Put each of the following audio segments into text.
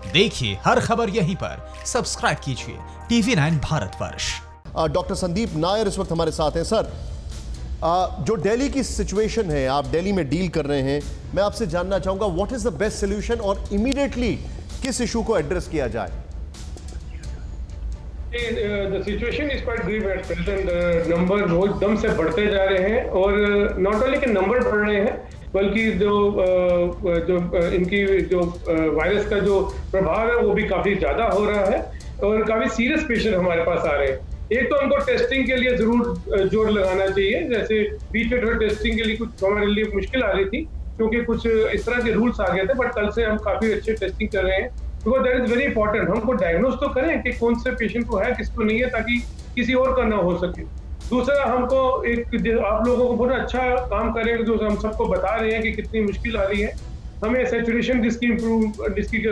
देखिए हर खबर यहीं पर, सब्सक्राइब कीजिए TV9 भारतवर्ष। डॉक्टर संदीप नायर इस वक्त हमारे साथ हैं। सर, जो दिल्ली की सिचुएशन है, आप दिल्ली में डील कर रहे हैं, मैं आपसे जानना चाहूंगा what is the best solution और इमीडिएटली किस इशू को एड्रेस किया जाए? The situation is quite grave at present. Number रोज दम से बढ़ते जा रहे हैं और नॉट ओनली के नंबर बढ़ रहे हैं बल्कि जो इनकी जो वायरस का जो प्रभाव है वो भी काफी ज्यादा हो रहा है और काफी सीरियस पेशेंट हमारे पास आ रहे हैं। एक तो हमको टेस्टिंग के लिए जरूर जोर लगाना चाहिए। जैसे बीच में थोड़ा टेस्टिंग के लिए कुछ हमारे लिए मुश्किल आ रही थी क्योंकि कुछ इस तरह के रूल्स आ गए थे, बट कल से हम काफी अच्छे टेस्टिंग कर रहे हैं because that is very important. हमको डायग्नोज तो करें कि कौन से पेशेंट को है किसको नहीं है, ताकि किसी और का ना हो सके। दूसरा, हमको एक आप लोगों को बहुत अच्छा काम करें जो हम सबको बता रहे हैं कि कितनी मुश्किल आ रही है। हमें सैचुरेशन जिसकी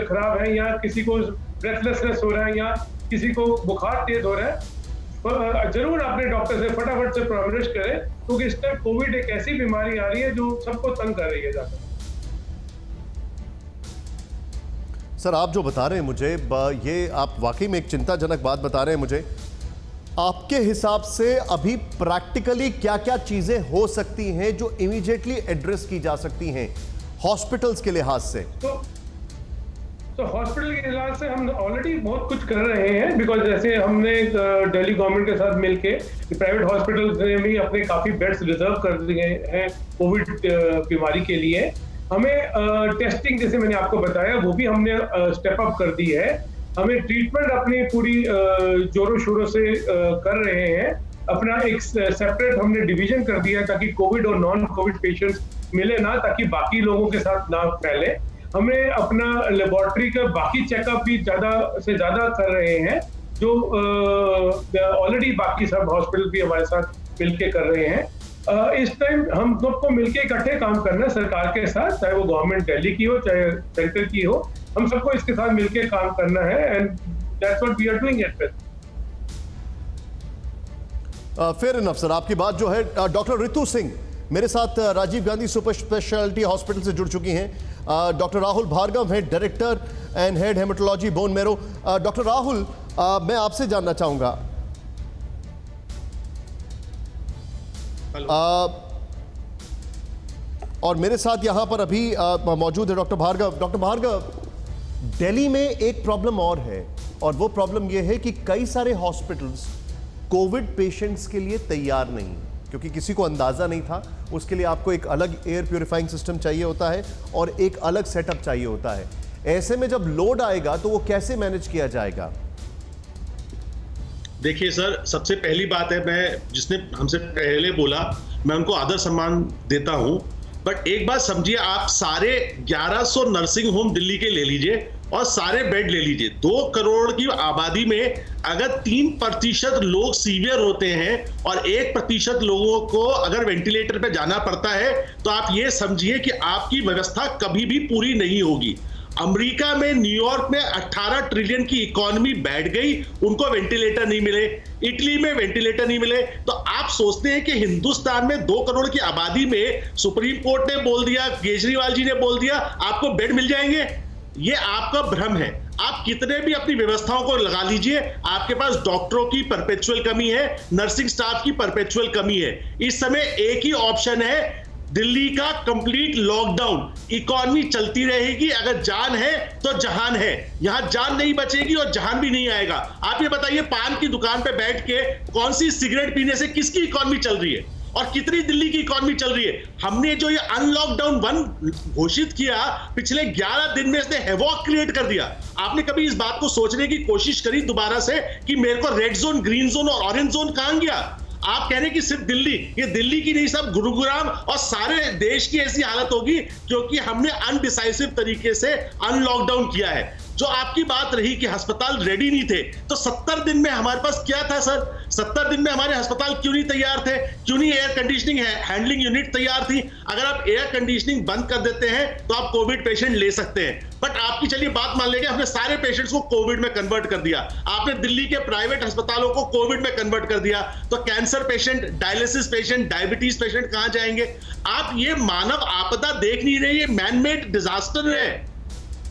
खराब है या किसी को ब्रेथलेसनेस हो रहा है या किसी को बुखार तेज हो रहा है, जरूर अपने डॉक्टर से फटाफट से परामर्श करें क्योंकि इस टाइम कोविड एक ऐसी बीमारी आ रही है जो सबको तंग कर रही है ज्यादा। सर, आप जो बता रहे हैं मुझे, ये आप वाकई में एक चिंताजनक बात बता रहे हैं मुझे। आपके हिसाब से अभी प्रैक्टिकली क्या क्या चीजें हो सकती हैं जो इमीडिएटली एड्रेस की जा सकती हैं हॉस्पिटल्स के लिहाज से? तो हॉस्पिटल के लिहाज से हम ऑलरेडी बहुत कुछ कर रहे हैं बिकॉज जैसे हमने दिल्ली गवर्नमेंट के साथ मिलके प्राइवेट हॉस्पिटल्स ने भी अपने काफी बेड्स रिजर्व कर दिए हैं कोविड बीमारी के लिए। हमें टेस्टिंग जैसे मैंने आपको बताया वो भी हमने स्टेप अप कर दी है। हमें ट्रीटमेंट अपनी पूरी जोरों शोरों से कर रहे हैं। अपना एक सेपरेट हमने डिवीजन कर दिया है ताकि कोविड और नॉन कोविड पेशेंट्स मिले ना, ताकि बाकी लोगों के साथ ना फैले। हमें अपना लेबोरेटरी का बाकी चेकअप भी ज्यादा से ज्यादा कर रहे हैं जो ऑलरेडी बाकी सब हॉस्पिटल भी हमारे साथ मिलके कर रहे हैं। इस टाइम हम सबको मिलके इकट्ठे काम करना है सरकार के साथ, चाहे वो गवर्नमेंट दिल्ली की हो चाहे सेंटर की हो, हम सबको इसके साथ मिलके काम करना है and that's what we are doing at present. Fair enough sir, आपकी बात जो है। डॉक्टर रितु सिंह मेरे साथ Rajiv Gandhi super speciality hospital से जुड़ चुकी हैं। डॉक्टर राहुल भार्गव हैं, director and head haematology bone marrow. Doctor Rahul, मैं आपसे जानना चाहूंगा, और मेरे साथ यहां पर अभी मौजूद है डॉक्टर भार्गव। डॉक्टर भार्गव, दिल्ली में एक प्रॉब्लम और है और वो प्रॉब्लम ये है कि कई सारे हॉस्पिटल्स कोविड पेशेंट्स के लिए तैयार नहीं, क्योंकि किसी को अंदाजा नहीं था। उसके लिए आपको एक अलग एयर प्यूरिफाइंग सिस्टम चाहिए होता है और एक अलग सेटअप चाहिए होता है। ऐसे में जब लोड आएगा तो वो कैसे मैनेज किया जाएगा? देखिए सर, सबसे पहली बात है, मैं जिसने हमसे पहले बोला मैं उनको आदर सम्मान देता हूं, बट एक बात समझिए, आप सारे 1100 नर्सिंग होम दिल्ली के ले लीजिए और सारे बेड ले लीजिए। 2 करोड़ की आबादी में अगर 3% लोग सीवियर होते हैं और 1% लोगों को अगर वेंटिलेटर पे जाना पड़ता है तो आप ये समझिए कि आपकी व्यवस्था कभी भी पूरी नहीं होगी। अमेरिका में, न्यूयॉर्क में 18 ट्रिलियन की इकोनॉमी बैठ गई, उनको वेंटिलेटर नहीं मिले। इटली में वेंटिलेटर नहीं मिले। तो आप सोचते हैं कि हिंदुस्तान में 2 करोड़ की आबादी में सुप्रीम कोर्ट ने बोल दिया, केजरीवाल जी ने बोल दिया, आपको बेड मिल जाएंगे? ये आपका भ्रम है। आप कितने भी अपनी व्यवस्थाओं को लगा लीजिए, आपके पास डॉक्टरों की परपेचुअल कमी है, नर्सिंग स्टाफ की परपेचुअल कमी है। इस समय एक ही ऑप्शन है, दिल्ली का कंप्लीट लॉकडाउन। इकोनॉमी चलती रहेगी, अगर जान है तो जहान है। यहां जान नहीं बचेगी और जहान भी नहीं आएगा। आप ये बताइए, पान की दुकान पे बैठ के कौन सी सिगरेट पीने से किसकी इकोनॉमी चल रही है और कितनी दिल्ली की इकोनॉमी चल रही है? हमने जो ये अनलॉकडाउन 1 घोषित किया, पिछले 11 दिन में इसने हैवॉक क्रिएट कर दिया। आपने कभी इस बात को सोचने की कोशिश करी दोबारा से कि मेरे को रेड जोन, ग्रीन जोन और ऑरेंज जोन कहां गया? आप कह रहे हैं कि सिर्फ दिल्ली, ये दिल्ली की नहीं, सब गुरुग्राम और सारे देश की ऐसी हालत होगी क्योंकि हमने अनडिसाइसिव तरीके से अनलॉकडाउन किया है। जो आपकी बात रही कि अस्पताल रेडी नहीं थे, तो 70 दिन में हमारे पास क्या था सर? 70 दिन में हमारे अस्पताल क्यों नहीं तैयार थे? क्यों नहीं एयर कंडीशनिंग हैंडलिंग यूनिट तैयार थी? अगर आप एयर कंडीशनिंग बंद कर देते हैं तो आप कोविड पेशेंट ले सकते हैं, बट आपकी चलिए बात मान लेंगे, हमने सारे पेशेंट्स को कोविड में कन्वर्ट कर दिया। आपने दिल्ली के प्राइवेट अस्पतालों को कोविड में कन्वर्ट कर दिया, तो cancer patient, dialysis patient, diabetes patient कहां जाएंगे? आप ये मानव आपदा देख नहीं रहे, ये मैन मेड डिजास्टर है।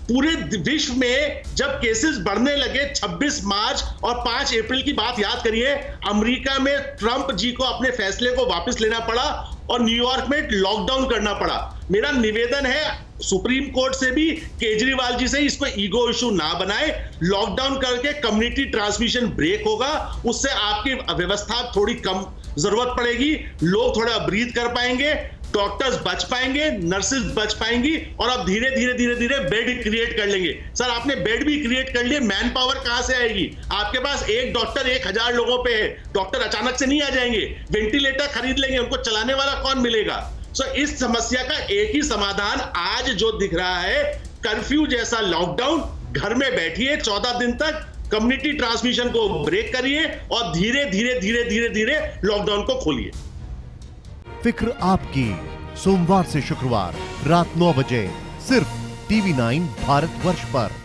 पूरे विश्व में जब केसेस बढ़ने लगे 26 मार्च और 5 अप्रैल की बात याद करिए, अमेरिका में ट्रंप जी को अपने फैसले को वापस लेना पड़ा और न्यूयॉर्क में लॉकडाउन करना पड़ा। मेरा निवेदन है सुप्रीम कोर्ट से भी, केजरीवाल जी से, इसको ईगो इशू ना बनाए। लॉकडाउन करके कम्युनिटी ट्रांसमिशन ब्रेक होगा, उससे आपकी व्यवस्था थोड़ी कम जरूरत पड़ेगी, लोग थोड़ा ब्रीथ कर पाएंगे, डॉक्टर्स बच पाएंगे, नर्सेज बच पाएंगी और अब धीरे धीरे बेड क्रिएट कर लेंगे। सर आपने बेड भी क्रिएट कर लिए, मैन पावर कहां से आएगी? आपके पास एक डॉक्टर 1000 लोगों पे है, डॉक्टर अचानक से नहीं आ जाएंगे। वेंटिलेटर खरीद लेंगे, उनको चलाने वाला कौन मिलेगा? सो इस समस्या का एक ही समाधान आज जो दिख रहा है, कर्फ्यू जैसा लॉकडाउन, घर में बैठिए 14 दिन तक, कम्युनिटी ट्रांसमिशन को ब्रेक करिए और धीरे धीरे लॉकडाउन को खोलिए। फिक्र आपकी, सोमवार से शुक्रवार रात 9 बजे सिर्फ TV9 भारतवर्ष पर।